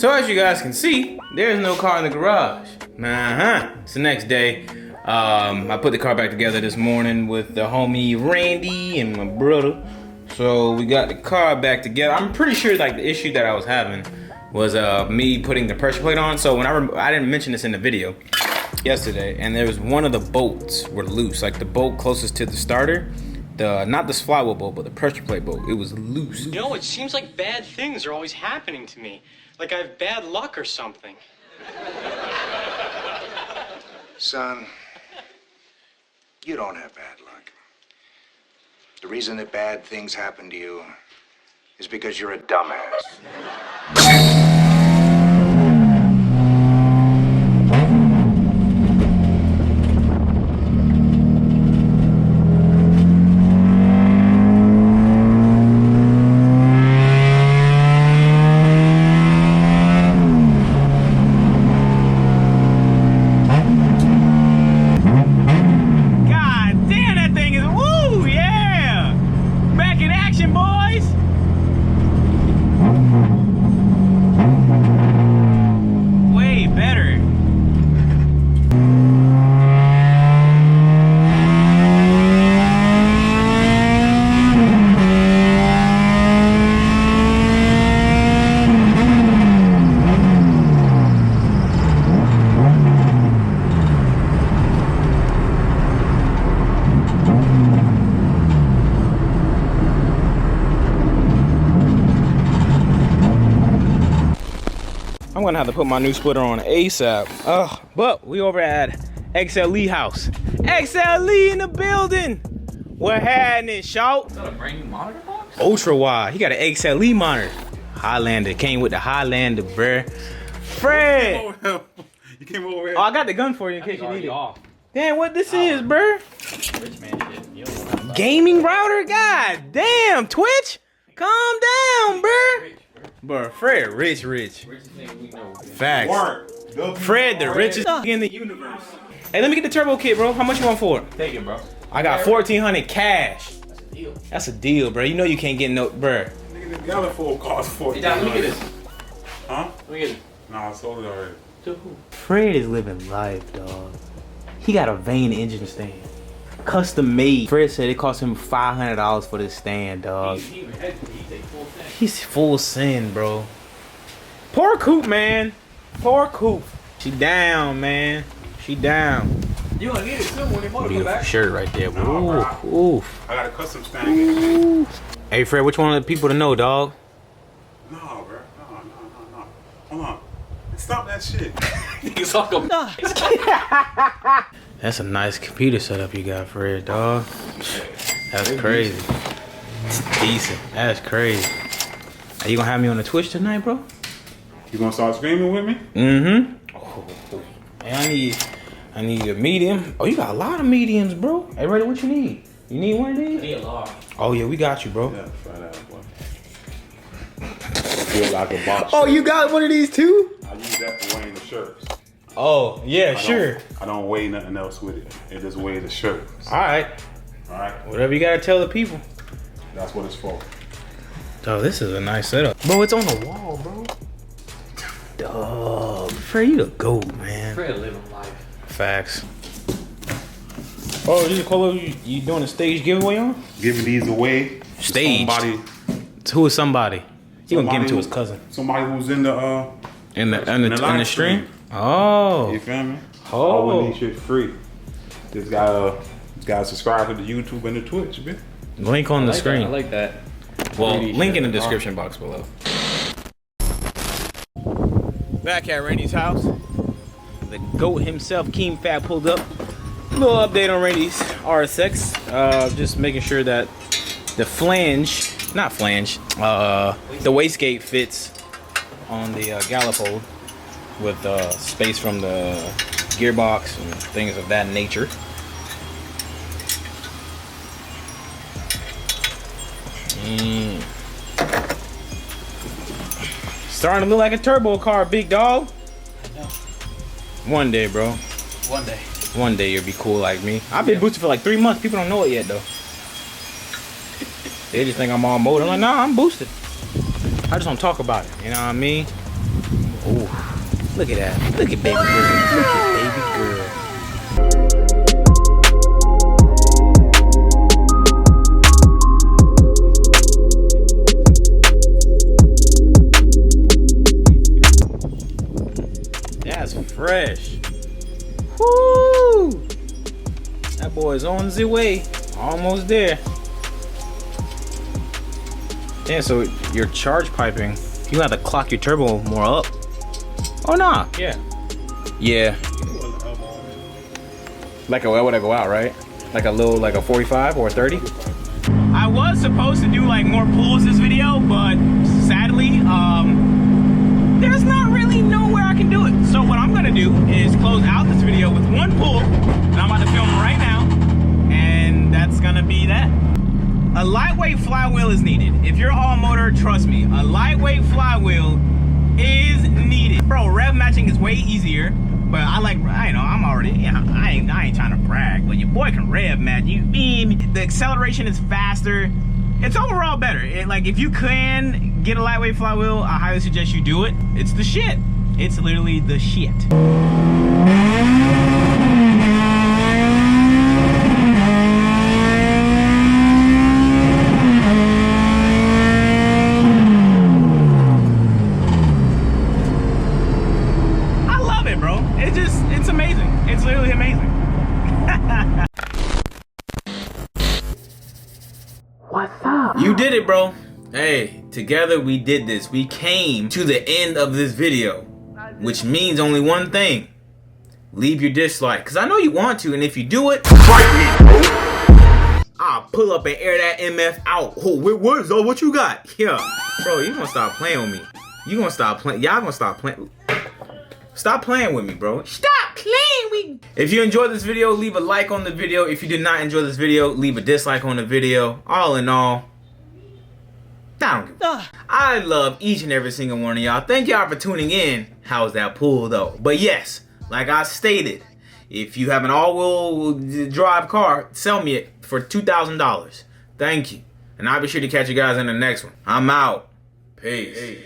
So as you guys can see, there's no car in the garage. It's the next day. I put the car back together this morning with the homie Randy and my brother. So we got the car back together. I'm pretty sure like the issue that I was having was me putting the pressure plate on. So when I didn't mention this in the video yesterday, and there was one of the bolts were loose, like the bolt closest to the starter. Not this flywheel bolt, but the pressure plate bolt. It was loose. You know, it seems like bad things are always happening to me. Like I have bad luck or something. Son, you don't have bad luck. The reason that bad things happen to you is because you're a dumbass. I'm gonna have to put my new splitter on ASAP. But we over at XLE house. XLE in the building. What happening, shout? Is that a brand new monitor box? Ultra wide. He got an XLE monitor. Highlander came with the Highlander, bruh. Fred. You came over here. Oh, I got the gun for you in case you need it. Off. Damn, what this is, bruh? Rich man shit. You don't know about that. Gaming router? God damn, Twitch. Calm down, bruh. Rich, Bruh, Fred, rich. Richest nigga we know. Facts. Fred, the richest in the universe. Hey, let me get the turbo kit, bro. How much you want for it? Take it, bro. I got 1,400 cash. That's a deal. That's a deal, bro. You know you can't get no, bruh. Nigga, the gallon full cost Hey, Dad, let me get this. Huh? Let me get it. Nah, I sold it already. To who? Fred is living life, dog. He got a Vane engine stand. Custom made. Fred said it cost him $500 for this stand, dog. He even had to. He take full thing. He's full sin, bro. Poor Coop, man. Poor Coop. She down, man. She down. You gonna need it soon when your motor come Beautiful back. shirt right there. Nah, Oof. I got a custom stand. Hey, Fred, which one of the people to know, dog? No, bro. No. Hold on. Stop that shit. He's like a That's a nice computer setup you got, Fred, dog. That's crazy. It's decent. That's crazy. Are you gonna have me on the Twitch tonight, bro? You gonna start screaming with me? Mm-hmm. Oh, hey, I need a medium. Oh, you got a lot of mediums, bro. Hey, Reddy, what you need? You need one of these? Need a large. Oh, yeah, we got you, bro. Yeah, try that, boy. Feel like a box. Oh, you got one of these too? I use that for weighing the shirts. Oh, yeah, sure. I don't weigh nothing else with it. It just weighs the shirts. All right. Alright? Whatever you gotta tell the people. That's what it's for. Oh, this is a nice setup. Bro, it's on the wall, bro. Dog. Fred, you the GOAT, man. Fred living life. Facts. Oh, you doing a stage giveaway on? Giving these away. to Staged. Somebody. Who is somebody? He gonna give it to who- his cousin. Somebody who's in the In the live stream? stream. Oh. You feel me? Oh. All of these shit free. Just gotta subscribe to the YouTube and the Twitch, bitch. Link on the screen. I like that. Well, 3D link in the shit. description box below. Back at Randy's house. The GOAT himself, Keem Fat, pulled up. Little update on Randy's RSX. Just making sure that the the wastegate fits on the gallipold with space from the gearbox and things of that nature. Starting to look like a turbo car, big dog. I know. One day, bro. One day. One day you'll be cool like me. I've been boosted for like 3 months. People don't know it yet, though. They just think I'm all mode. I'm like, nah, I'm boosted. I just don't talk about it. You know what I mean? Look at that. Look at baby girl. Look at baby girl. That's fresh. Woo! That boy's on the way. Almost there. Yeah, so your charge piping, you have to clock your turbo more up. Oh nah, yeah. Yeah. Like a, what would I go out, right? Like a little, like a 45 or a 30? I was supposed to do like more pulls this video, but sadly, there's not really nowhere I can do it. So what I'm gonna do is close out this video with one pull, and I'm about to film right now, and that's gonna be that. A lightweight flywheel is needed. If you're all motor, trust me, a lightweight flywheel is needed. Bro, rev matching is way easier, but I like, I know, I'm already, yeah, I ain't trying to brag, but your boy can rev match. You mean the acceleration is faster. It's overall better. Like, if you can get a lightweight flywheel, I highly suggest you do it. It's the shit. It's literally the shit. I love it, bro. It's amazing. It's literally amazing. What's up? You did it, bro. Hey, together we did this. We came to the end of this video, which means only one thing. Leave your dislike, because I know you want to, and if you do it, fight me, bro. I'll pull up and air that MF out. Oh, what is that? What you got? Yeah. Bro, you gonna stop playing with me. You gonna stop playing. Y'all gonna stop playing. Stop playing with me, bro. Stop playing with me. If you enjoyed this video, leave a like on the video. If you did not enjoy this video, leave a dislike on the video. All in all, I don't give a I love each and every single one of y'all. Thank y'all for tuning in. How's that pull though? But yes, like I stated, if you have an all-wheel drive car, sell me it for $2,000. Thank you. And I'll be sure to catch you guys in the next one. I'm out. Peace.